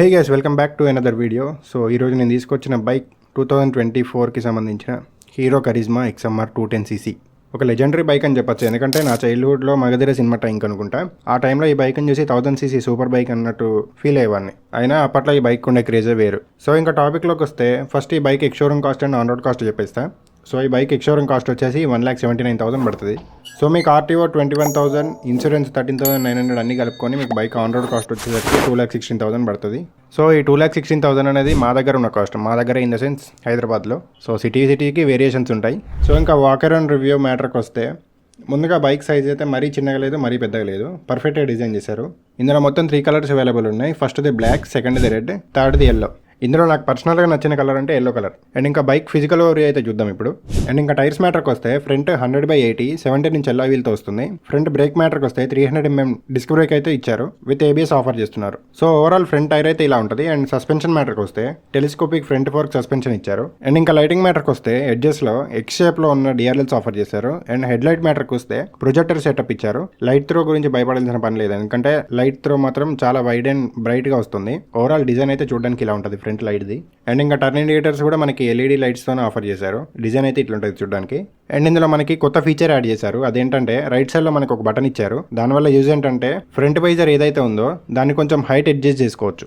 Hey guys, welcome back to another video. So ఈరోజు నేను తీసుకొచ్చిన బైక్ 2024కి సంబంధించిన హీరో కరిజ్మా XMR 210cc. ఒక లెజెండరీ బైక్ అని చెప్పొచ్చు, ఎందుకంటే నా చైల్డ్హుడ్లో మగధీర సినిమా టైంకి అనుకుంటా ఆ టైంలో ఈ బైక్ని చూసి 1000cc సూపర్ బైక్ అన్నట్టు ఫీల్ అయ్యేవాడిని. అయినా అప్పట్లో ఈ బైక్ ఉండే క్రేజే వేరు. సో ఇంకా టాపిక్లోకి వస్తే ఫస్ట్ ఈ bike X-showroom cost and on road cost చెప్పేస్తా. సో ఈ బైక్ ఎక్స్-షోరూమ్ కాస్ట్ వచ్చేసి 1,79,000 పడుతుంది. సో మీకు ఆర్టీఓ 21,000, ఇన్సూరెన్స్ 13,900 అన్ని కలుపుకొని మీకు బైక్ ఆన్ రోడ్ కాస్ట్ వచ్చేసరికి 2,16,000 పడుతుంది. సో ఈ 2,16,000 అనేది మా దగ్గర ఉన్న కాస్ట్, మా దగ్గర ఇన్ ద సెన్స్ హైదరాబాద్లో. సో సిటీకి వేరియేషన్స్ ఉంటాయి. సో ఇంకా వాకర్ అండ్ రివ్యూ మ్యాటర్కి వస్తే ముందుగా బైక్ సైజ్ అయితే మరీ చిన్నగా లేదు, మరీ పెద్దగా లేదు, పర్ఫెక్ట్గా డిజైన్ చేశారు. ఇందులో మొత్తం 3 కలర్స్ అవైలబుల్ ఉన్నాయి. ఫస్ట్ది బ్లాక్, సెకండ్ది రెడ్, థర్డ్ది ఎల్లో. ఇందులో నాకు పర్సనల్గా నచ్చిన కలర్ అంటే ఎల్లో కలర్. అండ్ ఇంకా బైక్ ఫిజికల్ ఓవర్ అయితే చూద్దాం ఇప్పుడు. అండ్ ఇంకా టైర్స్ మ్యాటర్కి వస్తే ఫ్రంట్ 100/80 70 ఇంచ్ అల్లాయ్ వీల్తో వస్తుంది. ఫ్రంట్ బ్రేక్ మ్యాటర్కి వస్తే 300mm డిస్క్ బ్రేక్ అయితే ఇచ్చారు, విత్ ABS ఆఫర్ చేస్తున్నారు. సో ఓవరాల్ ఫ్రంట్ టైర్ అయితే ఇలా ఉంటుంది. అండ్ సస్పెన్షన్ మ్యాటర్కి వస్తే టెలిస్కోపిక్ ఫ్రంట్ ఫోర్క్ సస్పెన్షన్ ఇచ్చారు. అండ్ ఇంకా లైటింగ్ మ్యాటర్కి వస్తే ఎడ్జెస్లో X షేప్లో ఉన్న DRLs ఆఫర్ చేశారు. అండ్ హెడ్ లైట్ మ్యాటర్కి వస్తే ప్రొజెక్టర్ సెటప్ ఇచ్చారు. లైట్ త్రో గురించి భయపడాల్సిన పని లేదు, ఎందుకంటే లైట్ త్రో మాత్రం చాలా వైడ్ అండ్ బ్రైట్గా వస్తుంది. ఓవరాల్ డిజైన్ అయితే చూడడానికి ఇలా ఉంటుంది ఫ్రంట్ లైట్. అండ్ ఇంకా టర్న్ ఇండికేటర్స్ కూడా మనకి LED లైట్స్తోనే ఆఫర్ చేశారు. డిజైన్ అయితే ఇట్లా ఉంటుంది చూడడానికి. అండ్ ఇందులో మనకి కొత్త ఫీచర్ యాడ్ చేశారు. అదేంటంటే రైట్ సైడ్లో మనకి ఒక బటన్ ఇచ్చారు. దానివల్ల యూజ్ ఏంటంటే ఫ్రంట్ వైజర్ ఏదైతే ఉందో దాన్ని కొంచెం హైట్ అడ్జస్ట్ చేసుకోవచ్చు.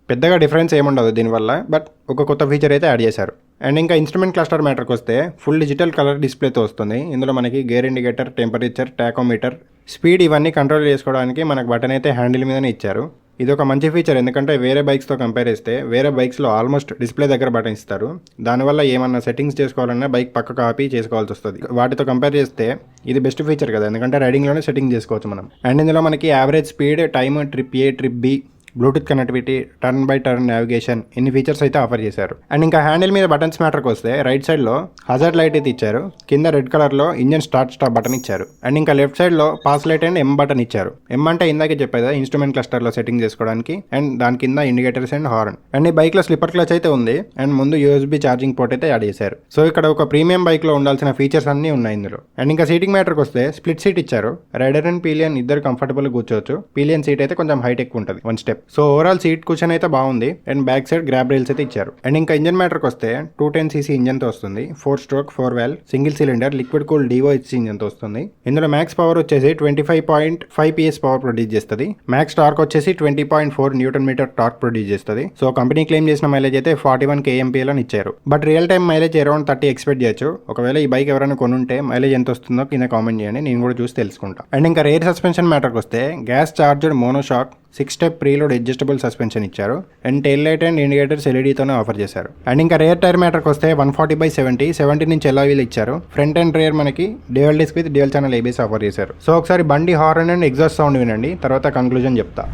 పెద్దగా డిఫరెన్స్ ఏముండదు దీనివల్ల, బట్ ఒక కొత్త ఫీచర్ అయితే యాడ్ చేశారు. అండ్ ఇంకా ఇన్స్ట్రుమెంట్ క్లస్టర్ మ్యాటర్కి వస్తే ఫుల్ డిజిటల్ కలర్ డిస్ప్లేతో వస్తుంది. ఇందులో మనకి gear indicator, temperature, tachometer, speed ఇవన్నీ కంట్రోల్ చేసుకోవడానికి మనకు బటన్ అయితే హ్యాండిల్ మీదనే ఇచ్చారు. ఇది ఒక మంచి ఫీచర్, ఎందుకంటే వేరే బైక్స్తో కంపేర్ చేస్తే వేరే బైక్స్లో ఆల్మోస్ట్ డిస్ప్లే దగ్గర బటన్ ఇస్తారు. దానివల్ల ఏమన్నా సెట్టింగ్స్ చేసుకోవాలన్నా బైక్ పక్క కాపీ చేసుకోవాల్సి వస్తుంది. వాటితో కంపేర్ చేస్తే ఇది బెస్ట్ ఫీచర్ కదా, ఎందుకంటే రైడింగ్లోనే సెట్టింగ్ చేసుకోవచ్చు మనం. అండ్ ఇందులో మనకి average speed, time, trip A, trip B, Bluetooth connectivity, turn by turn navigation, ఇన్ని ఫీచర్స్ అయితే ఆఫర్ చేశారు. అండ్ ఇంకా హ్యాండిల్ మీద బటన్స్ మ్యాటర్కి వస్తే రైట్ సైడ్లో హజార్డ్ లైట్ అయితే ఇచ్చారు. కింద రెడ్ కలర్లో ఇంజన్ స్టాప్ బటన్ ఇచ్చారు. అండ్ ఇంకా లెఫ్ట్ సైడ్లో pass light and M button ఇచ్చారు. M అంటే ఇందాకే చెప్పేదా ఇన్స్ట్రుమెంట్ క్లస్టర్లో సెట్టింగ్ చేసుకోవడానికి. అండ్ దాని కింద ఇండికేటర్స్ అండ్ హార్న్. అండ్ ఈ బైక్లో స్లిప్పర్ క్లచ్ అయితే ఉంది. అండ్ ముందు USB ఛార్జింగ్ పోర్ట్ అయితే యాడ్ చేశారు. సో ఇక్కడ ఒక ప్రీమియం బైక్లో ఉండాల్సిన ఫీచర్స్ అన్నీ ఉన్నాయి ఇందులో. అండ్ ఇంకా సీటింగ్ మ్యాటర్కి వస్తే స్ప్లిట్ సీట్ ఇచ్చారు. రైడర్ అండ్ పీలియన్ ఇద్దరు కంఫర్టబుల్గా కూర్చోవచ్చు. పీలియన్ సీట్ అయితే కొంచెం హైట్ ఎక్కువ ఉంటుంది, 1 step. So overall seat cushion అయితే బాగుంది. And back side grab rails అయితే ఇచ్చారు. అండ్ ఇంకా ఇంజన్ మ్యాటర్కి వస్తే 210cc ఇంజన్తో వస్తుంది. 4 stroke 4 valve single cylinder liquid cool DOHC ఇంజన్తో వస్తుంది. ఇందులో మ్యాక్స్ పవర్ వచ్చేసి 25.5 PS పవర్ ప్రొడ్యూస్ చేస్తుంది. మ్యాక్స్ టార్క్ వచ్చేసి 20.4 Nm టార్క్ ప్రొడ్యూస్ చేస్తుంది. సో కంపెనీ క్లెయిమ్ చేసిన మైలేజ్ అయితే 41 kmpl అని ఇచ్చారు. But real time mileage around 30 expect చేయొచ్చు. ఒకవేళ ఈ బైక్ ఎవరైనా కొనుంటే మైలేజ్ ఎంత వస్తుందో కింద కామెంట్ చేయండి, నేను కూడా చూసి తెలుసుకుంటా. అండ్ ఇంకా రేర్ సస్పెన్షన్ మ్యాటర్కి వస్తే gas charger monoshock 6 step preload adjustable suspension ఇచ్చారు. And tail light and indicators LEDతోనే ఆఫర్ చేశారు. అండ్ ఇంకా రేర్ టైర్ మ్యాటర్కి వస్తే 140/70 70 ఇంచ్ అల్లాయ్ వీల్ ఇచ్చారు. ఫ్రంట్ అండ్ రేర్ మనకి dual disc with dual channel ABS offer చేశారు. సో ఒకసారి బండి హార్న్ అండ్ ఎగ్జాస్ట్ సౌండ్ వినండి, తర్వాత కంక్లూజన్ చెప్తా.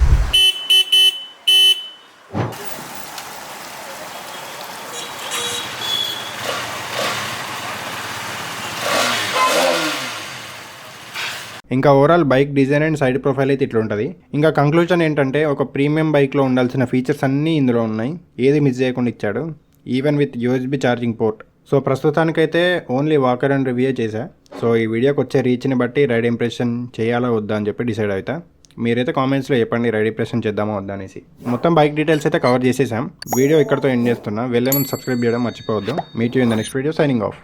ఇంకా overall bike design and side profile అయితే ఇట్లా ఉంటుంది. ఇంకా కంక్లూజన్ ఏంటంటే ఒక ప్రీమియం బైక్లో ఉండాల్సిన ఫీచర్స్ అన్నీ ఇందులో ఉన్నాయి, ఏది మిస్ చేయకుండా ఇచ్చాడు, even with USB charging port. So ప్రస్తుతానికైతే ఓన్లీ వాకర్ అండ్ రివ్యూ చేశా. సో ఈ వీడియోకి వచ్చే రీచ్ని బట్టి రైడ్ ఇంప్రెషన్ చేయాలా వద్దా అని చెప్పి డిసైడ్ అవుతా. మీరైతే కామెంట్స్లో చెప్పండి రైడ్ ఇంప్రెషన్ చేద్దామా వద్దా అనేసి. మొత్తం బైక్ డీటెయిల్స్ అయితే కవర్ చేసేసాం. వీడియో ఇక్కడతో ఎండ్ చేస్తున్నా. వెళ్ళే ముందు సబ్స్క్రైబ్ చేయడం మర్చిపోవద్దు. Meet you in the next video. Signing off.